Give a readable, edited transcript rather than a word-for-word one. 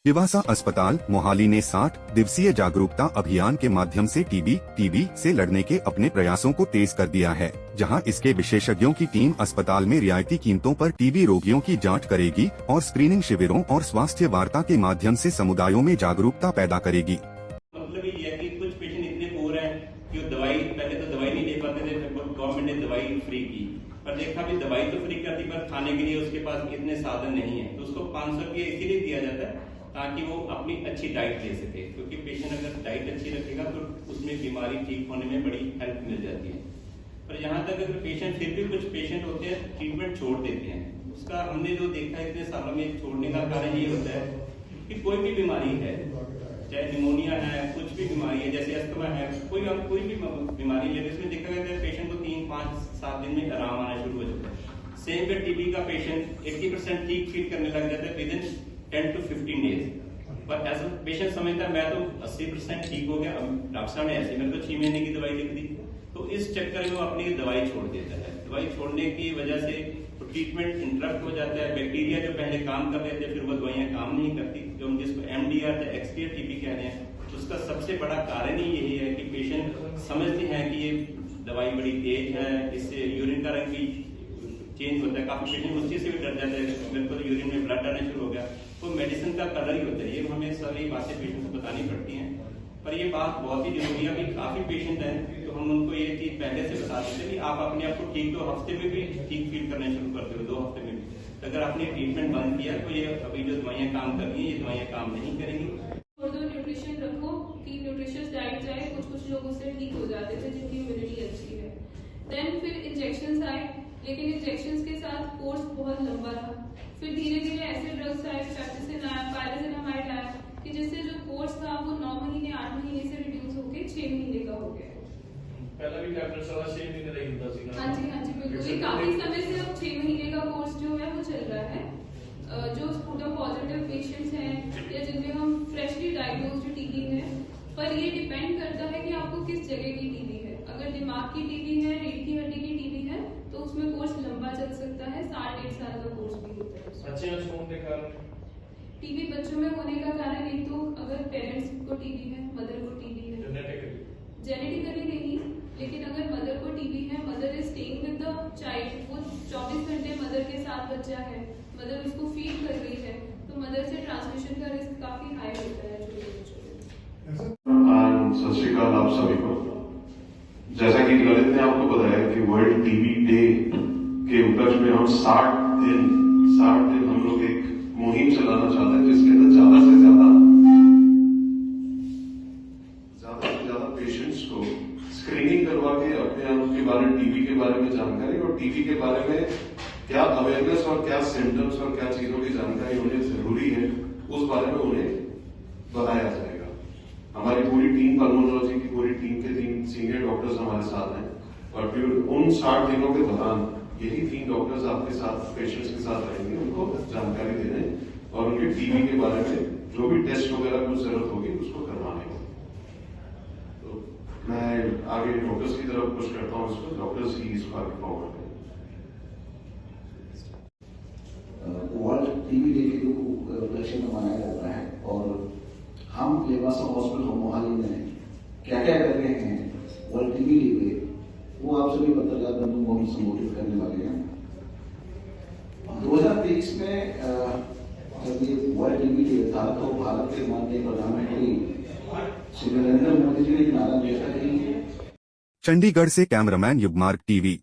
चिवासा अस्पताल मोहाली ने 60 दिवसीय जागरूकता अभियान के माध्यम से टीबी से लड़ने के अपने प्रयासों को तेज कर दिया है, जहां इसके विशेषज्ञों की टीम अस्पताल में रियायती कीमतों पर टीबी रोगियों की जांच करेगी और स्क्रीनिंग शिविरों और स्वास्थ्य वार्ता के माध्यम से समुदायों में जागरूकता पैदा करेगी। मतलब ये है कि कुछ पेशेंट इतने पूर हैं कि वो दवाई पहले तो दवाई नहीं ले पाते थे, गवर्नमेंट ने दवाई फ्री की, पर देखा भी दवाई तो फ्री करती पर खाने के लिए उसके पास इतने साधन नहीं है, तो उसको 500 रुपये इसीलिए दिया जाता है ताकि वो अपनी अच्छी डाइट ले सके, क्योंकि पेशेंट अगर डाइट अच्छी रखेगा तो उसमें बीमारी ठीक होने में बड़ी हेल्प मिल जाती है। पर यहाँ तक अगर पेशेंट फिर भी कुछ पेशेंट होते हैं ट्रीटमेंट छोड़ देते हैं, उसका हमने जो देखा है इतने सालों में छोड़ने का कारण ये होता है कि कोई भी बीमारी है, चाहे निमोनिया है, कुछ भी बीमारी है, जैसे अस्थमा है, कोई भी बीमारी ले, इसमें देखा गया है पेशेंट को 3, 5, 7 दिन में आराम आना शुरू हो जाता है। सेम पे टीबी का पेशेंट 80% ठीक फील करने लग जाता है विद इन 10 to 15 डेज, पर ऐसा पेशेंट समझता है मैं तो 80% ठीक हो गया, अब डॉक्टर साहब ने ऐसे मेरे को 6 महीने की दवाई लिख दी, तो इस चक्कर में वो अपनी दवाई छोड़ देता है। दवाई छोड़ने की वजह से तो ट्रीटमेंट इंटरप्ट हो जाता है, बैक्टीरिया जो पहले काम कर रहे थे फिर वो दवाइयां काम नहीं करती, जो हम जिसको MDR या एक्सटीआर टीबी कह रहे हैं, उसका सबसे बड़ा कारण ही यही है कि पेशेंट समझते हैं कि ये दवाई बड़ी तेज है, इससे यूरिन का रंग भी चेंज होता है, काफी पेशेंट उसी से भी डर जाते हैं, मेरे को तो यूरिन में ब्लड आना शुरू हो गया, तो मेडिसिन का कलर ही होता है, ये हमें सारी बातें पेशेंट को बतानी पड़ती हैं। पर ये बात बहुत ही जरूरी है, अभी काफी पेशेंट हैं तो हम उनको ये चीज पहले से बता देते हैं कि आप अपने आप को ठीक 2 हफ्ते में भी ठीक फील करना शुरू करते हो, 2 हफ्ते में भी, तो अगर आपने ट्रीटमेंट बंद किया तो ये अभी जो दवाइयाँ काम कर रही है ये दवाइयाँ काम नहीं करेंगी। न्यूट्रिशन रखो कि न्यूट्रिशियस डाइट जाए, कुछ लोग उससे ठीक हो जाते थे जिनकी इम्यूनिटी अच्छी है। देन फिर इंजेक्शन आए, लेकिन इंजेक्शन के साथ कोर्स बहुत लंबा रहा, फिर धीरे धीरे ऐसे ड्रग्स आए, पेप्सिसिन आया, पायरासिटामाइड आया, कि जिससे जो कोर्स था वो 9 महीने 8 महीने से रिड्यूस होकर 6 महीने का हो गया। पहला भी डॉक्टर साहब 6 महीने का ही होता था। हाँ जी बिल्कुल, ये काफी समय से अब 6 महीने का कोर्स जो है वो चल रहा है। जो स्पुटम पॉजिटिव पेशेंट्स हैं या जिनमें हम फ्रेशली डायग्नोज्ड टीबी है, पर ये डिपेंड करता है कि आपको किस जगह की टीबी है। अगर दिमाग की टीबी है, रीढ़ की हड्डी की टीबी है, तो उसमें कोर्स लंबा चल सकता है, 7-8 साल का कोर्स भी होता है। टीबी बच्चों में होने का कारण एक तो अगर पेरेंट्स को टीबी है, मदर को टीबी है, जेनेटिकली नहीं, लेकिन अगर मदर को टीबी है, mother is staying with the child, वो 24 घंटे मदर के साथ बच्चा है, मदर उसको फीड कर रही है, तो मदर से ट्रांसमिशन का रिस्क काफी हाई होता है छोटे बच्चों में। सत श्री अकाल आप सभी को। जैसा कि ललित ने आपको बताया कि वर्ल्ड टीबी डे के उपलक्ष्य में हम 60 दिन हम लोग एक मुहिम चलाना चाहते हैं, जिसके अंदर ज्यादा से ज्यादा पेशेंट्स को स्क्रीनिंग करवा के अपने आप के बारे में, टीबी के बारे में जानकारी और टीबी के बारे में क्या अवेयरनेस और क्या सिम्टम्स और क्या चीजों की जानकारी उन्हें जरूरी है, उस बारे में उन्हें बताया जाएगा। हमारी पूरी टीम, पल्मोनोलॉजी की पूरी टीम के 3 सीनियर डॉक्टर्स हमारे साथ हैं और फिर उन 60 दिनों के दौरान यही 3 डॉक्टर्स आपके साथ पेशेंट्स के साथ रहेंगे, उनको जानकारी देने और उनके टीबी के बारे में जो भी टेस्ट वगैरह कुछ जरूरत होगी उसको करवाने को। तो मैं आगे डॉक्टर्स की तरफ पुश करता हूँ इसको, डॉक्टर्स ही इसको आगे फॉरवर्ड करें। वर्ल्ड टीबी डे के उपलक्ष्य में मनाया जाता है और हम लेवासा हॉस्पिटल मोहाली में क्या क्या कर रहे हैं वर्ल्ड टीबी डे पे, वो आप सभी पत्रकार बंधुओं को हम संबोधित करने वाले हैं। 2023 में जब ये वर्ल्ड टीबी डे था तो भारत के माननीय प्रधानमंत्री श्री नरेंद्र मोदी जी ने एक नारा दिया था कि चंडीगढ़ से कैमरामैन युगमार्ग टीवी।